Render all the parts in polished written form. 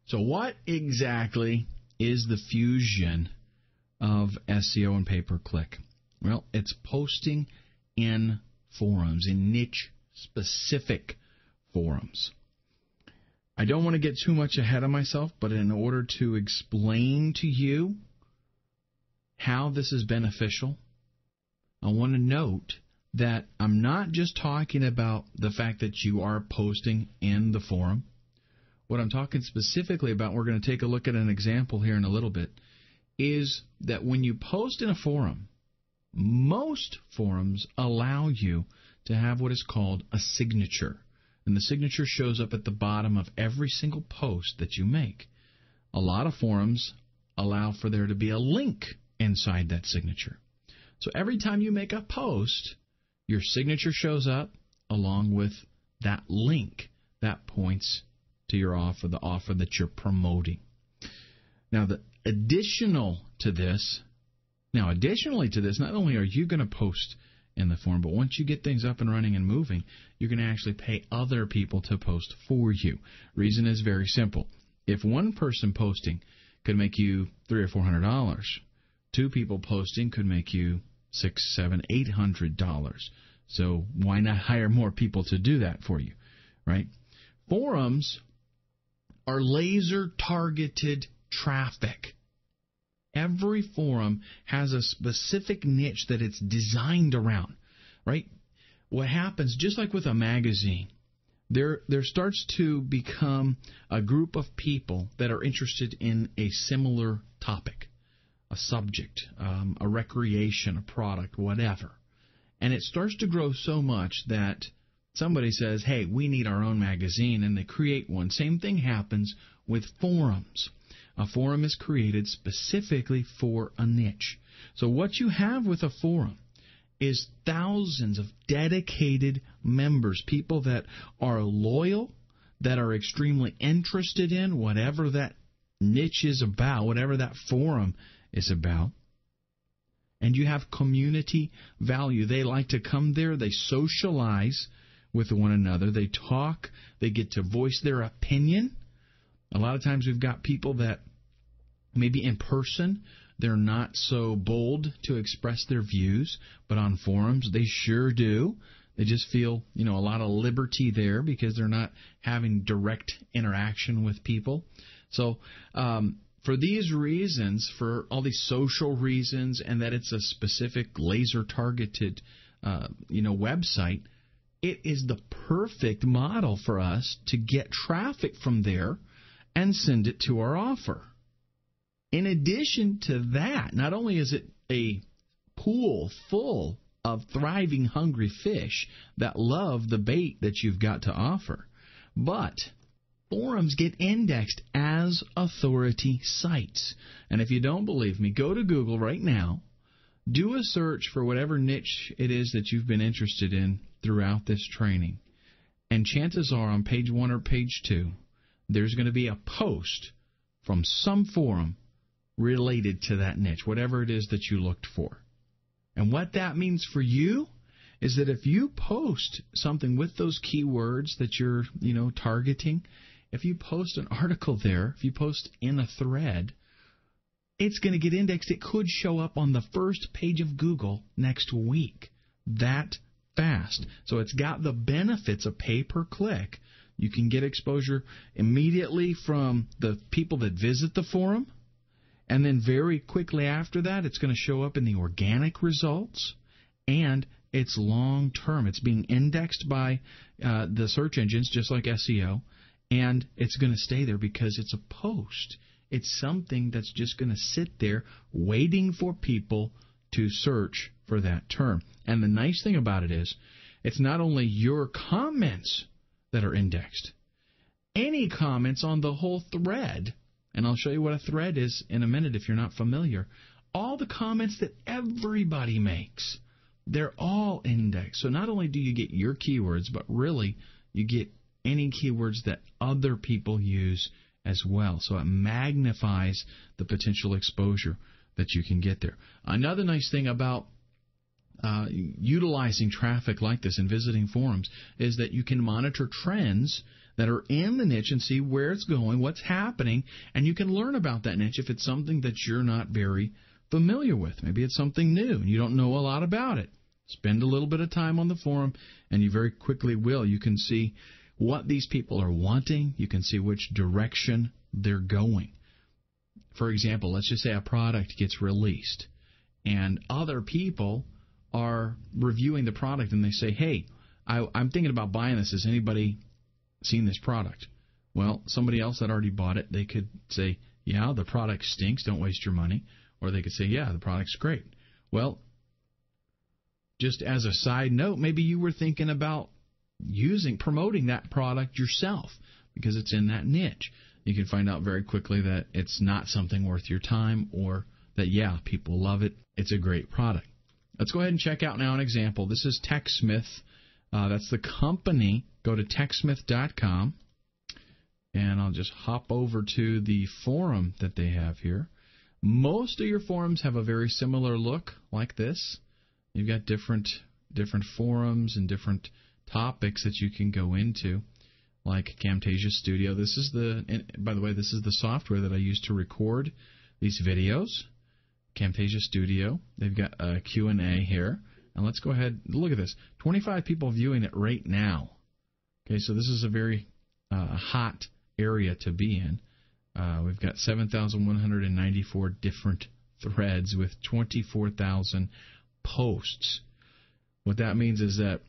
So what exactly is the fusion of SEO and pay-per-click? Well, it's posting in forums, in niche-specific forums. I don't want to get too much ahead of myself, but in order to explain to you how this is beneficial, I want to note that I'm not just talking about the fact that you are posting in the forum. What I'm talking specifically about, we're going to take a look at an example here in a little bit, is that when you post in a forum, most forums allow you to have what is called a signature. And the signature shows up at the bottom of every single post that you make. A lot of forums allow for there to be a link inside that signature. So every time you make a post, your signature shows up along with that link that points to your offer, the offer that you're promoting. Now, additionally to this, not only are you going to post in the forum, but once you get things up and running and moving, you're going to actually pay other people to post for you. Reason is very simple. If one person posting could make you $300 or $400, two people posting could make you $600, $700, $800. So why not hire more people to do that for you, right? Forums are laser-targeted traffic. Every forum has a specific niche that it's designed around, right? What happens, just like with a magazine, there starts to become a group of people that are interested in a similar topic, a subject, a recreation, a product, whatever. And it starts to grow so much that somebody says, hey, we need our own magazine, and they create one. Same thing happens with forums. A forum is created specifically for a niche. So what you have with a forum is thousands of dedicated members, people that are loyal, that are extremely interested in whatever that niche is about, whatever that forum is about. And you have community value. They like to come there. They socialize with one another. They talk. They get to voice their opinion. A lot of times we've got people that maybe in person they're not so bold to express their views, but on forums they sure do. They just feel, a lot of liberty there because they're not having direct interaction with people. So for these reasons, for all these social reasons, and that it's a specific laser-targeted, website, it is the perfect model for us to get traffic from there and send it to our offer. In addition to that, not only is it a pool full of thriving, hungry fish that love the bait that you've got to offer, but forums get indexed as authority sites. And if you don't believe me, go to Google right now, do a search for whatever niche it is that you've been interested in throughout this training, and chances are on page 1 or page 2, there's going to be a post from some forum related to that niche, whatever it is that you looked for. And what that means for you is that if you post something with those keywords that you're, targeting, if you post an article there, if you post in a thread, it's going to get indexed. It could show up on the first page of Google next week. That fast. So it's got the benefits of pay-per-click. You can get exposure immediately from the people that visit the forum, and then very quickly after that, it's going to show up in the organic results, and it's long-term. It's being indexed by the search engines, just like SEO, and it's going to stay there because it's a post. It's something that's just going to sit there waiting for people to search for that term. And the nice thing about it is, it's not only your comments that are indexed. Any comments on the whole thread, and I'll show you what a thread is in a minute if you're not familiar, all the comments that everybody makes, they're all indexed. So not only do you get your keywords, but really you get any keywords that other people use as well. So it magnifies the potential exposure that you can get there. Another nice thing about utilizing traffic like this and visiting forums is that you can monitor trends that are in the niche and see where it's going, what's happening, and you can learn about that niche if it's something that you're not very familiar with. Maybe it's something new and you don't know a lot about it. Spend a little bit of time on the forum, and you very quickly will. You can see what these people are wanting. You can see which direction they're going. For example, let's just say a product gets released, and other people are reviewing the product, and they say, hey, I'm thinking about buying this. Has anybody seen this product? Well, somebody else that already bought it, they could say, yeah, the product stinks, don't waste your money. Or they could say, yeah, the product's great. Well, just as a side note, maybe you were thinking about promoting that product yourself because it's in that niche. You can find out very quickly that it's not something worth your time, or that, yeah, people love it. It's a great product. Let's go ahead and check out now an example. This is TechSmith. That's the company. Go to techsmith.com, and I'll just hop over to the forum that they have here. Most of your forums have a very similar look like this. You've got different forums and different topics that you can go into, like Camtasia Studio. By the way, this is the software that I use to record these videos. Camtasia Studio. They've got a Q&A here. And let's go ahead. Look at this. 25 people viewing it right now. Okay, so this is a very hot area to be in. We've got 7,194 different threads with 24,000 posts. What that means is that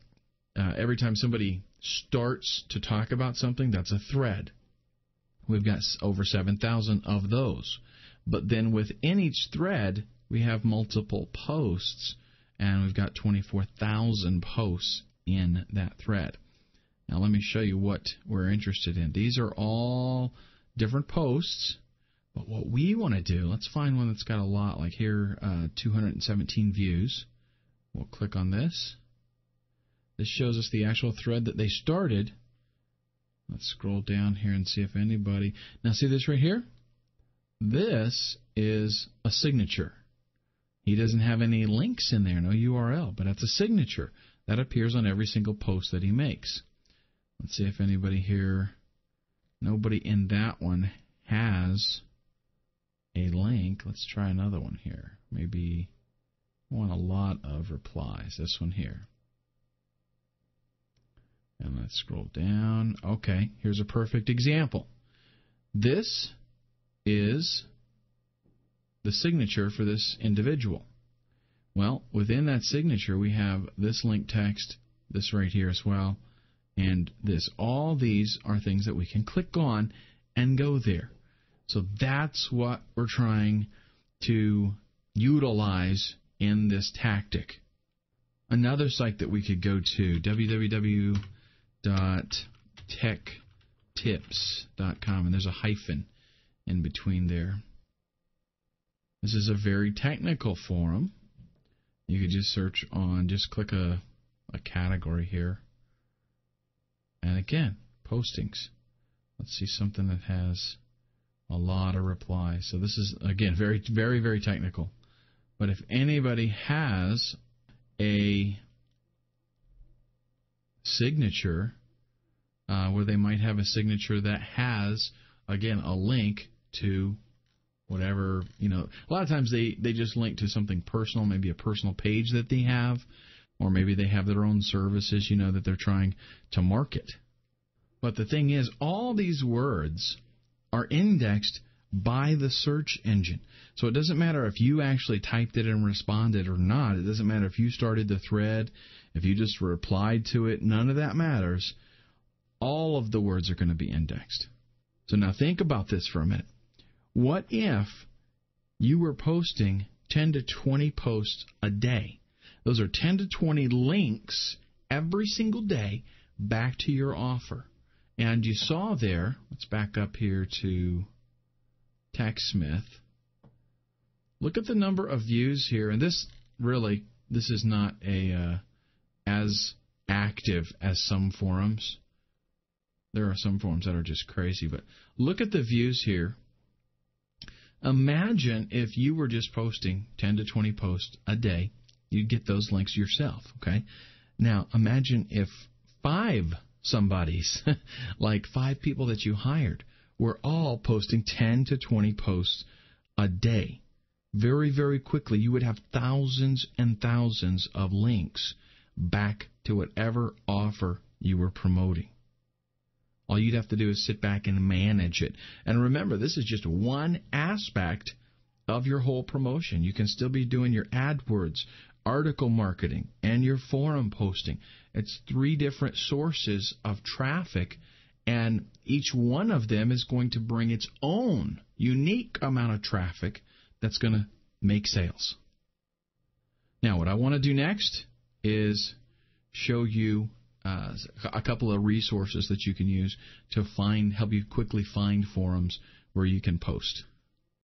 every time somebody starts to talk about something, that's a thread. We've got over 7,000 of those. But then within each thread, we have multiple posts, and we've got 24,000 posts in that thread. Now let me show you what we're interested in. These are all different posts, but what we want to do, let's find one that's got a lot, like here, 217 views. We'll click on this. This shows us the actual thread that they started. Let's scroll down here and see if anybody... Now see this right here? This is a signature. He doesn't have any links in there, no URL, but it's a signature. That appears on every single post that he makes. Let's see if anybody here... Nobody in that one has a link. Let's try another one here. Maybe I want a lot of replies. This one here. And let's scroll down. Okay, here's a perfect example. This is the signature for this individual. Well, within that signature, we have this link text, this right here as well, and this. All these are things that we can click on and go there. So that's what we're trying to utilize in this tactic. Another site that we could go to, www.techtips.com, and there's a hyphen in between there. This is a very technical forum. You could just search on, just click a category here. And again, postings. Let's see something that has a lot of replies. So this is, again, very, very, very technical. But if anybody has a signature where they might have a signature that has, again, a link to whatever, a lot of times they just link to something personal, maybe a personal page that they have, or maybe they have their own services, that they're trying to market. But the thing is, all these words are indexed by the search engine. So it doesn't matter if you actually typed it and responded or not. It doesn't matter if you started the thread, if you just replied to it. None of that matters. All of the words are going to be indexed. So now think about this for a minute. What if you were posting 10 to 20 posts a day? Those are 10 to 20 links every single day back to your offer. And you saw there, let's back up here to TechSmith. Look at the number of views here. And this is not as active as some forums. There are some forums that are just crazy. But look at the views here. Imagine if you were just posting 10 to 20 posts a day. You'd get those links yourself, okay? Now, imagine if 5 somebody's, like 5 people that you hired, were all posting 10 to 20 posts a day. Very, very quickly, you would have thousands and thousands of links back to whatever offer you were promoting. All you'd have to do is sit back and manage it. And remember, this is just one aspect of your whole promotion. You can still be doing your AdWords, article marketing, and your forum posting. It's 3 different sources of traffic, and each one of them is going to bring its own unique amount of traffic that's going to make sales. Now, what I want to do next is show you a couple of resources that you can use to help you quickly find forums where you can post.